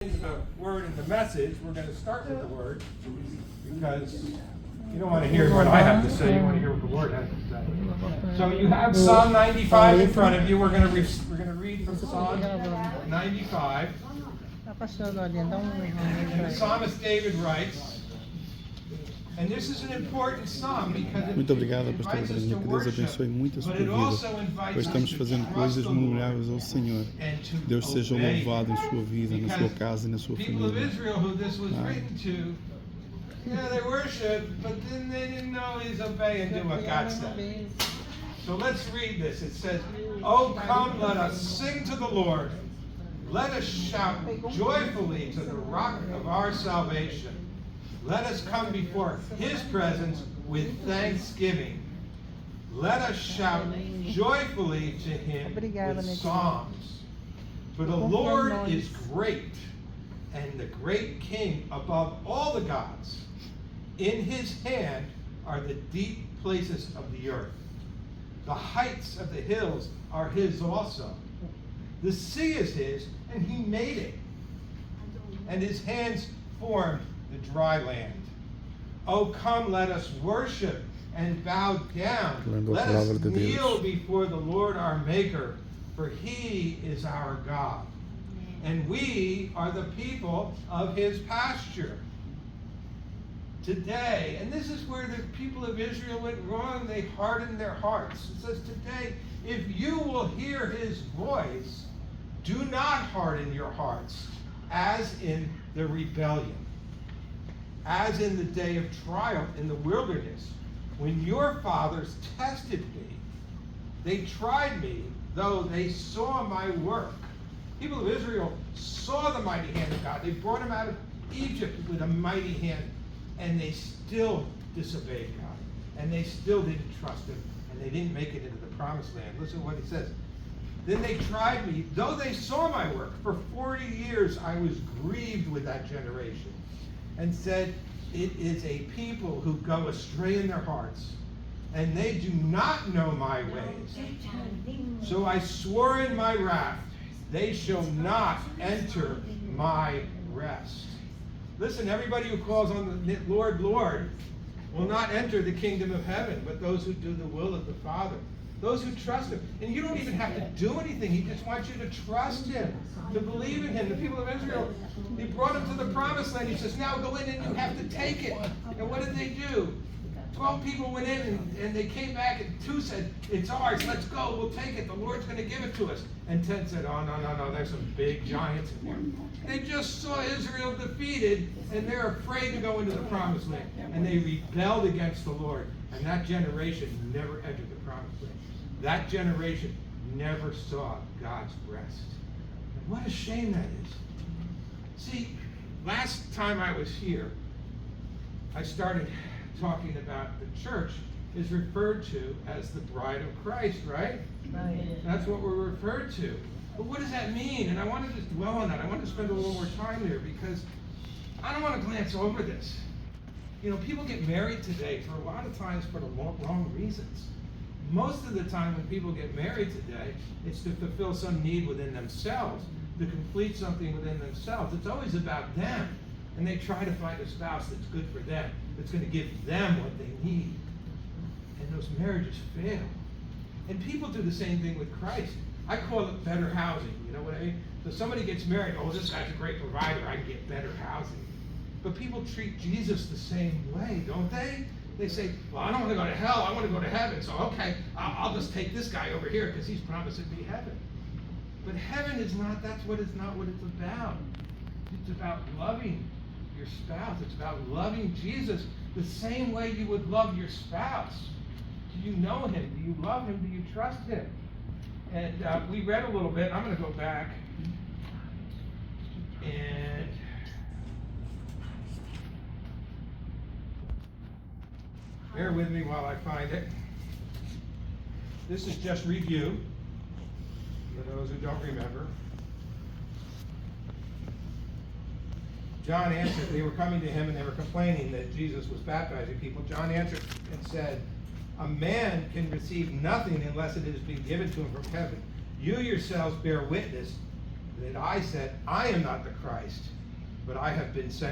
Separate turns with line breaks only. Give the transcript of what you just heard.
The word and the message. We're going to start with the word because you don't want to hear what I have to say. You want to hear what the word has to say. So you have Psalm 95 in front of you. We're going to read from Psalm 95. And the psalmist David writes, and this is an important psalm because
Muito obrigado, pastora Brandinha, que Deus abençoe muito a sua vida, pois estamos fazendo coisas memoráveis ao Senhor. Deus seja louvado em sua vida, na sua casa e na sua família.
Yeah, they worship, but then they didn't always obey and do what God said. So let's read this. It says, "Oh, come, let us sing to the Lord. Let us shout joyfully to the rock of our salvation. Let us come before His presence with thanksgiving. Let us shout joyfully to Him with psalms. For the Lord is great, and the great King above all the gods. In His hand are the deep places of the earth. The heights of the hills are His also. The sea is His, and He made it. And His hands formed the dry land. Oh, come, let us worship and bow down. Let us kneel before the Lord our Maker, for He is our God. And we are the people of His pasture." Today, and this is where the people of Israel went wrong, they hardened their hearts. It says today, if you will hear His voice, do not harden your hearts, as in the rebellion, as in the day of trial in the wilderness, when your fathers tested me. They tried me, though they saw my work. People of Israel saw the mighty hand of God. They brought them out of Egypt with a mighty hand, and they still disobeyed God, and they still didn't trust Him, and they didn't make it into the promised land. Listen to what He says. Then they tried me, though they saw my work. For 40 years I was grieved with that generation, and said, it is a people who go astray in their hearts, and they do not know my ways. So I swore in my wrath, they shall not enter my rest. Listen, everybody who calls on the Lord, Lord, will not enter the kingdom of heaven, but those who do the will of the Father. Those who trust Him. And you don't even have to do anything. He just wants you to trust Him, to believe in Him. The people of Israel, He brought them to the promised land. He says, now go in and you have to take it. And what did they do? 12 people went in and they came back and 2 said, it's ours, let's go, we'll take it. The Lord's going to give it to us. And 10 said, oh, no, there's some big giants in there. They just saw Israel defeated and they're afraid to go into the promised land. And they rebelled against the Lord. And that generation never entered the promised land. That generation never saw God's rest. And what a shame that is. See, last time I was here, I started talking about the church is referred to as the bride of Christ, right? Right. That's what we're referred to. But what does that mean? And I want to just dwell on that. I want to spend a little more time there because I don't want to glance over this. You know, people get married today for a lot of times for the wrong reasons. Most of the time when people get married today, it's to fulfill some need within themselves, to complete something within themselves. It's always about them. And they try to find a spouse that's good for them, that's going to give them what they need. And those marriages fail. And people do the same thing with Christ. I call it better housing. You know what I mean? So somebody gets married, oh, this guy's a great provider, I can get better housing. But people treat Jesus the same way, don't they? They say, well, I don't want to go to hell, I want to go to heaven. So, okay, I'll just take this guy over here because he's promising me heaven. But heaven is not, that's what it's not what it's about. It's about loving your spouse. It's about loving Jesus the same way you would love your spouse. Do you know Him? Do you love Him? Do you trust Him? And we read a little bit. I'm going to go back and bear with me while I find it. This is just review for those who don't remember. John answered, they were coming to Him and they were complaining that Jesus was baptizing people. John answered and said, a man can receive nothing unless it has been given to him from heaven. You yourselves bear witness that I said, I am not the Christ, but I have been sent